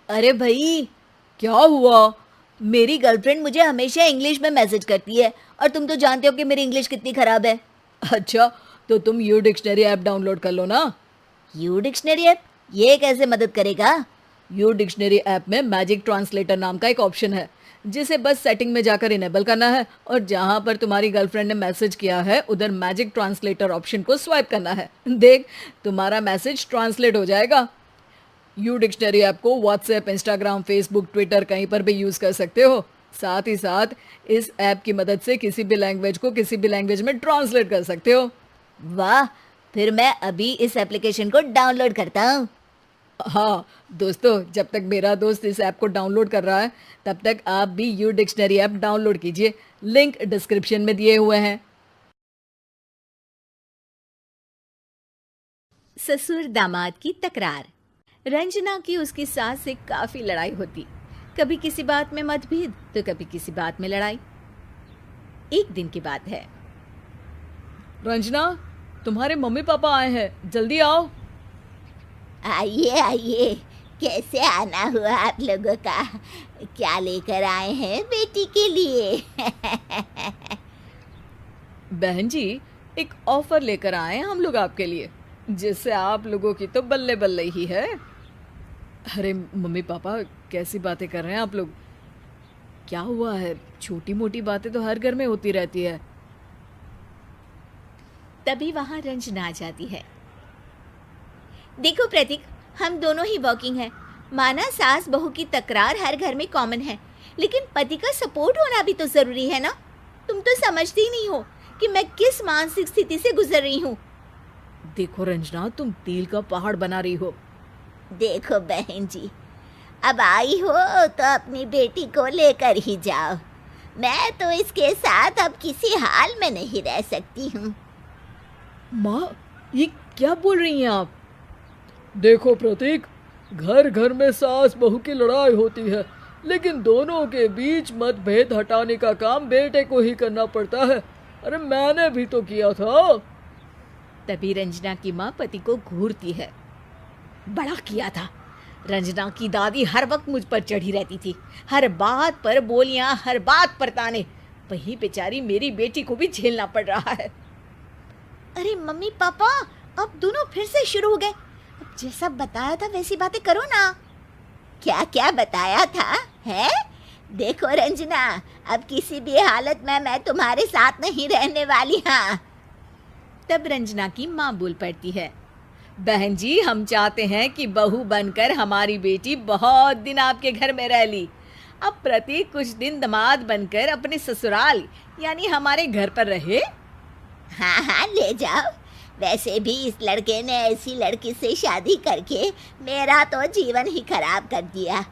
अरे भाई, क्या हुआ? मेरी गर्लफ्रेंड मुझे हमेशा इंग्लिश में मैसेज करती है और तुम तो जानते हो कि मेरी इंग्लिश कितनी खराब है। अच्छा, तो तुम यू डिक्शनरी ऐप डाउनलोड कर लो ना। U dictionary app? ये कैसे मदद करेगा? यू डिक्शनरी ऐप में मैजिक ट्रांसलेटर नाम का एक ऑप्शन है, जिसे बस सेटिंग में जाकर इनेबल करना है और जहां पर तुम्हारी गर्लफ्रेंड ने मैसेज किया है उधर मैजिक ट्रांसलेटर ऑप्शन को स्वाइप करना है। देख, तुम्हारा मैसेज ट्रांसलेट हो जाएगा। यू डिक्शनरी ऐप को व्हाट्सएप, इंस्टाग्राम, फेसबुक, ट्विटर कहीं पर भी यूज़ कर सकते हो। साथ ही साथ इस ऐप की मदद से किसी भी लैंग्वेज को किसी भी लैंग्वेज में ट्रांसलेट कर सकते हो। वाह, फिर मैं अभी इस एप्लीकेशन को डाउनलोड करता हूँ। हाँ दोस्तों, जब तक मेरा दोस्त इस ऐप को डाउनलोड कर रहा है तब तक आप भी यू डिक्शनरी ऐप डाउनलोड कीजिए। लिंक डिस्क्रिप्शन में दिए हुए हैं। ससुर दामाद की तकरार। रंजना की उसकी सास से काफी लड़ाई होती। कभी किसी बात में मतभेद तो कभी किसी बात में लड़ाई। एक दिन की बात है। रंजना, तुम्हारे मम्मी पापा आए हैं, जल्दी आओ। आइए आइए, कैसे आना हुआ आप लोगों का? क्या लेकर आए हैं बेटी के लिए? बहन जी, एक ऑफर लेकर आए हैं हम लोग आपके लिए, जिससे आप लोगों की तो बल्ले बल्ले ही है। अरे मम्मी पापा, कैसी बातें कर रहे हैं आप लोग? क्या हुआ है? छोटी मोटी बातें तो हर घर में होती रहती है। तभी वहां रंजना आ जाती है। देखो प्रतीक, हम दोनों ही वर्किंग हैं। माना सास बहू की तकरार हर घर में कॉमन है, लेकिन पति का सपोर्ट होना भी तो जरूरी है ना। तुम तो समझती ही नहीं हो कि मैं किस मानसिक स्थिति से गुजर रही हूँ। देखो रंजना, तुम तिल का पहाड़ बना रही हो। देखो बहन जी, अब आई हो तो अपनी बेटी को लेकर ही जाओ। मैं तो इसके साथ अब किसी हाल में नहीं रह सकती हूँ। माँ, ये क्या बोल रही हैं आप? देखो प्रतीक, घर घर में सास बहू की लड़ाई होती है, लेकिन दोनों के बीच मतभेद हटाने का काम बेटे को ही करना पड़ता है। अरे मैंने भी तो किया था। तभी रंजना की माँ पति को घूरती है। बड़ा किया था। रंजना की दादी हर वक्त मुझ पर चढ़ी रहती थी, हर बात पर बोलियां, हर बात पर ताने। वही बेचारी मेरी बेटी को भी झेलना पड़ रहा है। अरे मम्मी पापा, अब दोनों फिर से शुरू हो गए। अब जैसा बताया था वैसी बातें करो ना। क्या क्या बताया था है? देखो रंजना, अब किसी भी हालत में मैं तुम्हारे साथ नहीं रहने वाली। हाँ, तब रंजना की माँ बोल पड़ती है। बहन जी, हम चाहते हैं कि बहू बनकर हमारी बेटी बहुत दिन आपके घर में रह ली। अब प्रतीक कुछ दिन दामाद बनकर अपने ससुराल यानी हमारे घर पर रहे। हाँ हाँ, ले जाओ। वैसे भी इस लड़के ने ऐसी लड़की से शादी करके मेरा तो जीवन ही खराब कर दिया।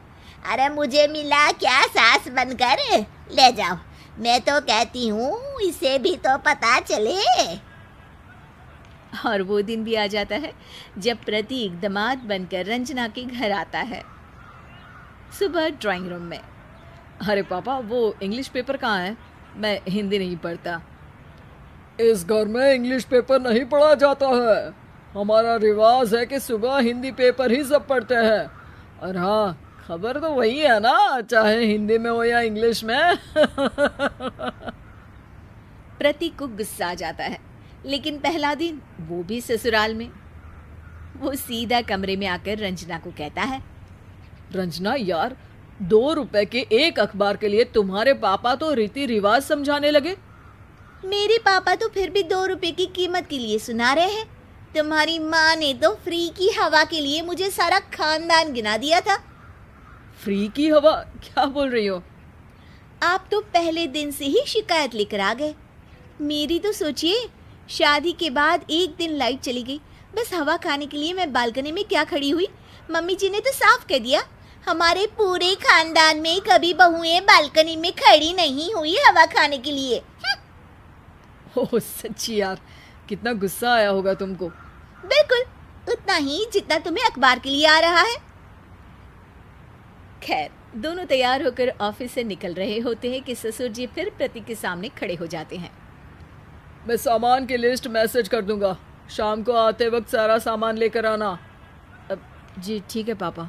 अरे मुझे मिला क्या सास बनकर? ले जाओ। मैं तो कहती हूँ इसे भी तो पता चले। और वो दिन भी आ जाता है जब प्रतीक दामाद बनकर रंजना के घर आता है। सुबह ड्राइंग रूम में। अरे पापा, वो इंग्लिश पेपर कहाँ है? मैं हिंदी नहीं पढ़ता। इस घर में इंग्लिश पेपर नहीं पढ़ा जाता है। हमारा रिवाज है कि सुबह हिंदी पेपर ही सब पढ़ते हैं। और हाँ, खबर तो वही है ना, चाहे हिंदी में हो या इंग्लिश में। प्रतीक को गुस्सा आ जाता है, लेकिन पहला दिन, वो भी ससुराल में। वो सीधा कमरे में आकर रंजना को कहता है। रंजना यार, 2 रुपए के एक अखबार के लिए तुम्हारे पापा तो रीति रिवाज समझाने लगे। मेरे पापा तो फिर भी 2 रुपए की कीमत के लिए सुना रहे हैं। तुम्हारी माँ ने तो फ्री की हवा के लिए मुझे सारा खानदान गिना दिया था। फ्री की हवा? क्या बोल रही हो? आप तो पहले दिन से ही शिकायत लेकर आ गए। मेरी तो सोचिए, शादी के बाद एक दिन लाइट चली गई, बस हवा खाने के लिए मैं बालकनी में क्या खड़ी हुई। मम्मी जी ने तो साफ कह दिया, हमारे पूरे खानदान में कभी बहुएं बालकनी में खड़ी नहीं हुई हवा खाने के लिए। ओह सच्ची यार, कितना गुस्सा आया होगा तुमको। बिल्कुल उतना ही जितना तुम्हें अखबार के लिए आ रहा है। खैर, दोनों तैयार होकर ऑफिस से निकल रहे होते हैं कि ससुर जी फिर प्रतीक के सामने खड़े हो जाते हैं। मैं सामान की लिस्ट मैसेज कर दूंगा, शाम को आते वक्त सारा सामान लेकर आना। जी ठीक है पापा।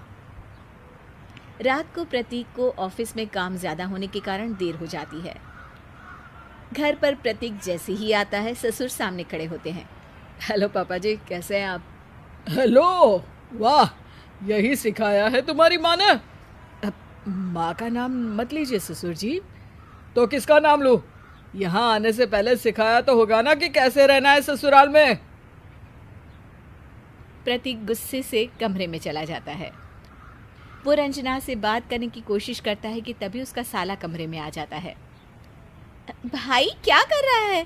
रात को प्रतीक को ऑफिस में काम ज़्यादा होने के कारण देर हो जाती है। घर पर प्रतीक जैसे ही आता है ससुर सामने खड़े होते हैं। हेलो पापा जी, कैसे हैं आप? हेलो, वाह, यही सिखाया है तुम्हारी माँ ने? माँ का नाम मत लीजिए ससुर जी। तो किसका नाम लूँ? यहाँ आने से पहले सिखाया तो होगा ना कि कैसे रहना है ससुराल में। प्रतीक गुस्से से कमरे में चला जाता है। वो रंजना से बात करने की कोशिश करता है कि तभी उसका साला कमरे में आ जाता है। भाई क्या कर रहा है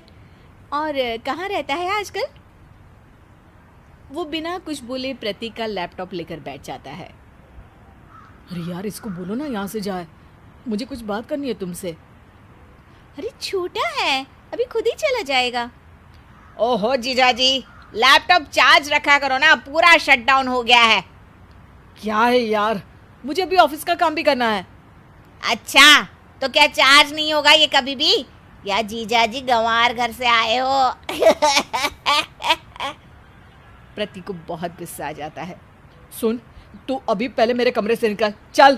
और कहाँ रहता है आजकल? वो बिना कुछ बोले प्रतीक का लैपटॉप लेकर बैठ जाता है। अरे यार, इसको बोलो ना यहाँ से जाए, मुझे कुछ बात करनी है तुमसे। अरे छोटा है, अभी खुद ही चला जाएगा। ओहो जीजाजी, लैपटॉप चार्ज रखा करो ना, पूरा शटडाउन हो गया है। क्या है यार, मुझे अभी ऑफिस का काम भी करना है। अच्छा, तो क्या चार्ज नहीं होगा ये कभी भी? या जीजाजी गंवार घर से आए हो? प्रतीक को बहुत गुस्सा आ जाता है। सुन, तू अभी पहले मेरे कमरे से निकल, चल।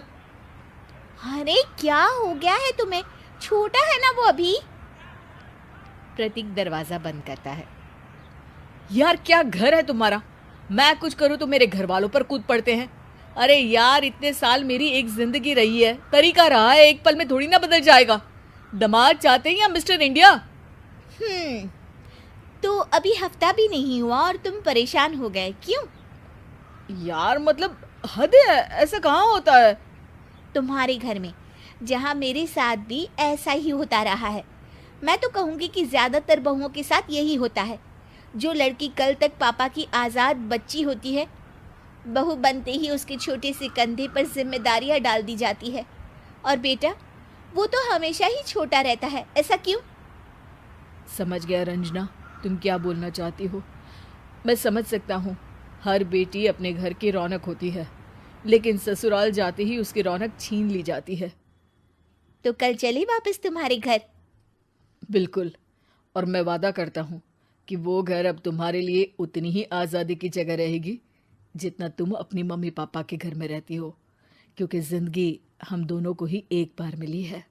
अरे क्या हो गया है तुम्हें? छोटा है ना वो अभी। प्रतीक दरवाजा बंद करता है। यार क्या घर है तुम्हारा? मैं कुछ करूँ तो मेरे घर वालों पर कूद पड़ते हैं। अरे यार, इतने साल मेरी एक जिंदगी रही है, तरीका रहा है, एक पल में थोड़ी ना बदल जाएगा। दामाद चाहते हैं या मिस्टर इंडिया? तो अभी हफ्ता भी नहीं हुआ और तुम परेशान हो गए, क्यों? यार मतलब हद है, ऐसा कहाँ होता है? तुम्हारे घर में, जहाँ मेरे साथ भी ऐसा ही होता रहा है। मैं तो कहूँगी कि ज़्यादातर बहुओं के साथ यही होता है। जो लड़की कल तक पापा की आज़ाद बच्ची होती है, बहू बनते ही उसके छोटे से कंधे पर जिम्मेदारियाँ डाल दी जाती है। और बेटा, वो तो हमेशा ही छोटा रहता है, ऐसा क्यों? समझ गया रंजना, तुम क्या बोलना चाहती हो। मैं समझ सकता हूँ, हर बेटी अपने घर की रौनक होती है, लेकिन ससुराल जाते ही उसकी रौनक छीन ली जाती है। तो कल चले वापस तुम्हारे घर? बिल्कुल, और मैं वादा करता हूँ कि वो घर अब तुम्हारे लिए उतनी ही आज़ादी की जगह रहेगी जितना तुम अपनी मम्मी पापा के घर में रहती हो, क्योंकि जिंदगी हम दोनों को ही एक बार मिली है।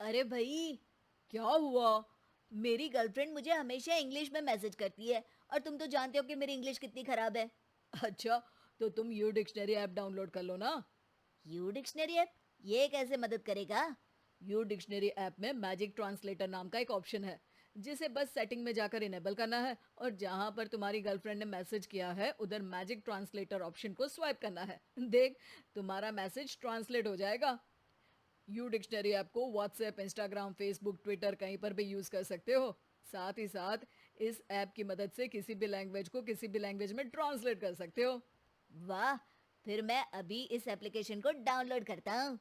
अरे भाई, क्या हुआ? मेरी गर्लफ्रेंड मुझे हमेशा इंग्लिश में मैसेज करती है और तुम तो जानते हो कि मेरी इंग्लिश कितनी खराब है। अच्छा, तो तुम यू डिक्शनरी ऐप डाउनलोड कर लो ना। U dictionary app? ये कैसे मदद करेगा? यू डिक्शनरी ऐप में मैजिक ट्रांसलेटर नाम का एक ऑप्शन है, जिसे बस सेटिंग में जाकर इनेबल करना है और जहां पर तुम्हारी गर्लफ्रेंड ने मैसेज किया है उधर मैजिक ट्रांसलेटर ऑप्शन को स्वाइप करना है। देख, तुम्हारा मैसेज ट्रांसलेट हो जाएगा। यू डिक्शनरी ऐप को व्हाट्सएप, इंस्टाग्राम, फेसबुक, ट्विटर कहीं पर भी यूज कर सकते हो। साथ ही साथ इस ऐप की मदद से किसी भी लैंग्वेज को किसी भी लैंग्वेज में ट्रांसलेट कर सकते हो। वाह, फिर मैं अभी इस एप्लीकेशन को डाउनलोड करता हूँ।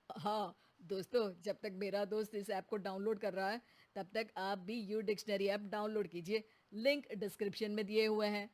हाँ दोस्तों, जब तक मेरा दोस्त इस ऐप को डाउनलोड कर रहा है तब तक आप भी यू डिक्शनरी ऐप डाउनलोड कीजिए। लिंक डिस्क्रिप्शन में दिए हुए हैं।